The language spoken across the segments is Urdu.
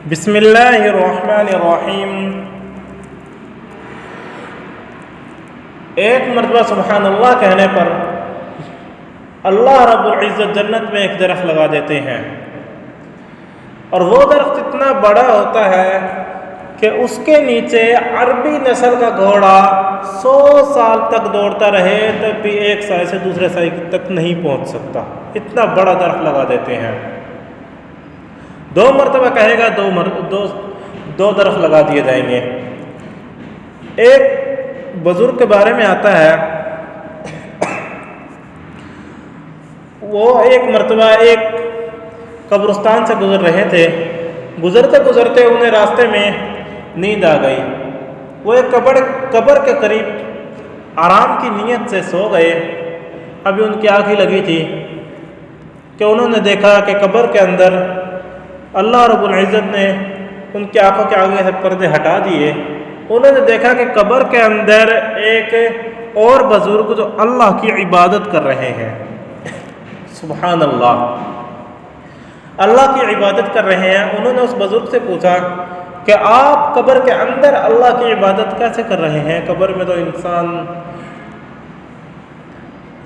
بسم اللہ الرحمن الرحیم۔ ایک مرتبہ سبحان اللہ کہنے پر اللہ رب العزت جنت میں ایک درخت لگا دیتے ہیں، اور وہ درخت اتنا بڑا ہوتا ہے کہ اس کے نیچے عربی نسل کا گھوڑا 100 سال تک دوڑتا رہے تب بھی ایک سائے سے دوسرے سائے تک نہیں پہنچ سکتا، اتنا بڑا درخت لگا دیتے ہیں۔ 2 مرتبہ کہے گا، دو درخت لگا دیے جائیں گے۔ ایک بزرگ کے بارے میں آتا ہے، وہ ایک مرتبہ ایک قبرستان سے گزر رہے تھے، گزرتے گزرتے انہیں راستے میں نیند آ گئی۔ وہ ایک قبر کے قریب آرام کی نیت سے سو گئے۔ ابھی ان کی آنکھ ہی لگی تھی کہ انہوں نے دیکھا کہ قبر کے اندر اللہ رب العزت نے ان کی آنکھوں کے آگے سے پردے ہٹا دیے۔ انہوں نے دیکھا کہ قبر کے اندر ایک اور بزرگ جو اللہ کی عبادت کر رہے ہیں، سبحان اللہ، اللہ کی عبادت کر رہے ہیں۔ انہوں نے اس بزرگ سے پوچھا کہ آپ قبر کے اندر اللہ کی عبادت کیسے کر رہے ہیں؟ قبر میں تو انسان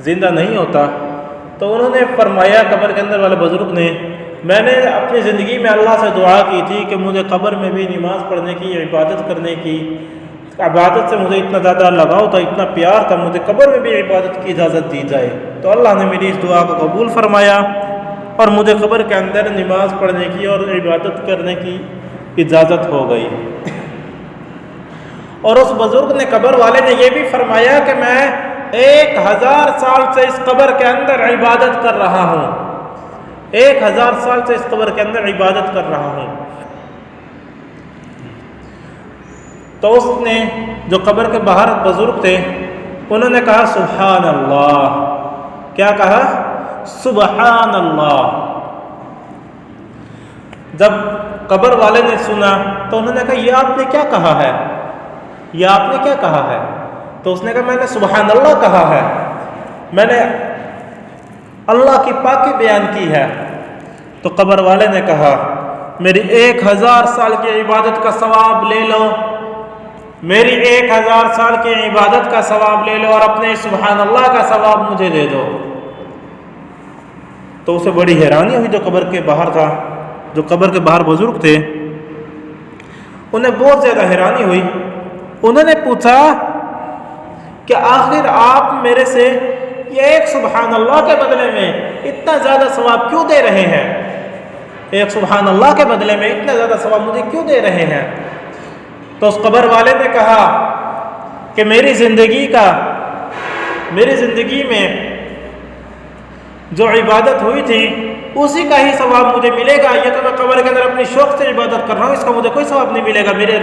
زندہ نہیں ہوتا۔ تو انہوں نے فرمایا، قبر کے اندر والے بزرگ نے، میں نے اپنی زندگی میں اللہ سے دعا کی تھی کہ مجھے قبر میں بھی نماز پڑھنے کی، عبادت کرنے کی، عبادت سے مجھے اتنا زیادہ لگاؤ تھا، اتنا پیار تھا، مجھے قبر میں بھی عبادت کی اجازت دی جائے۔ تو اللہ نے میری اس دعا کو قبول فرمایا اور مجھے قبر کے اندر نماز پڑھنے کی اور عبادت کرنے کی اجازت ہو گئی۔ اور اس بزرگ نے، قبر والے نے یہ بھی فرمایا کہ میں 1000 سال سے اس قبر کے اندر عبادت کر رہا ہوں، 1000 سال سے اس قبر کے اندر عبادت کر رہا ہوں۔ تو اس نے، جو قبر کے باہر بزرگ تھے، انہوں نے کہا سبحان اللہ۔ کیا کہا؟ سبحان اللہ۔ جب قبر والے نے سنا تو انہوں نے کہا، یہ آپ نے کیا کہا ہے؟ یہ آپ نے کیا کہا ہے؟ تو اس نے کہا، میں نے سبحان اللہ کہا ہے، میں نے اللہ کی پاکی بیان کی ہے۔ تو قبر والے نے کہا، میری 1000 سال کی عبادت کا ثواب لے لو، میری 1000 سال کی عبادت کا ثواب لے لو اور اپنے سبحان اللہ کا ثواب مجھے دے دو۔ تو اسے بڑی حیرانی ہوئی، جو قبر کے باہر تھا، جو قبر کے باہر بزرگ تھے، انہیں بہت زیادہ حیرانی ہوئی۔ انہوں نے پوچھا کہ آخر آپ میرے سے یہ ایک سبحان اللہ کے بدلے میں اتنا زیادہ ثواب کیوں دے رہے ہیں؟ ایک سبحان اللہ کے بدلے میں اتنا زیادہ ثواب مجھے کیوں دے رہے ہیں؟ تو اس قبر والے نے کہا کہ میری زندگی میں جو عبادت ہوئی تھی اسی کا ہی ثواب مجھے ملے گا۔ یہ تو میں قبر کے اندر اپنی شوق سے عبادت کر رہا ہوں، اس کا مجھے کوئی ثواب نہیں ملے گا۔ میرے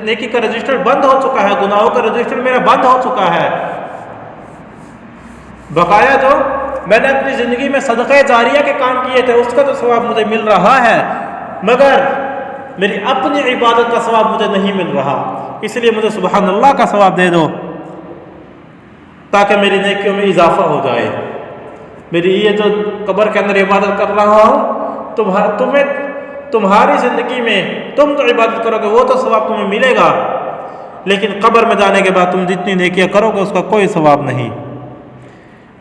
نیکی کا رجسٹر بند ہو چکا ہے، گناہوں کا رجسٹر میرا بند ہو چکا ہے۔ بقایا جو میں نے اپنی زندگی میں صدقہ جاریہ کے کام کیے تھے اس کا تو ثواب مجھے مل رہا ہے، مگر میری اپنی عبادت کا ثواب مجھے نہیں مل رہا۔ اس لیے مجھے سبحان اللہ کا ثواب دے دو تاکہ میری نیکیوں میں اضافہ ہو جائے۔ میری یہ جو قبر کے اندر عبادت کر رہا ہوں، تمہاری زندگی میں تم تو عبادت کرو گے، وہ تو ثواب تمہیں ملے گا، لیکن قبر میں جانے کے بعد تم جتنی نیکیاں کرو گے اس کا کوئی ثواب نہیں۔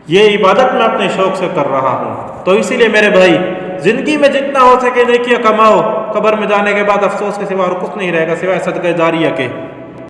یہ عبادت میں اپنے شوق سے کر رہا ہوں۔ تو اسی لیے میرے بھائی، زندگی میں جتنا ہو سکے نیکیاں کماؤ، قبر میں جانے کے بعد افسوس کے سوا اور کچھ نہیں رہے گا سوائے صدقہ جاریہ کے۔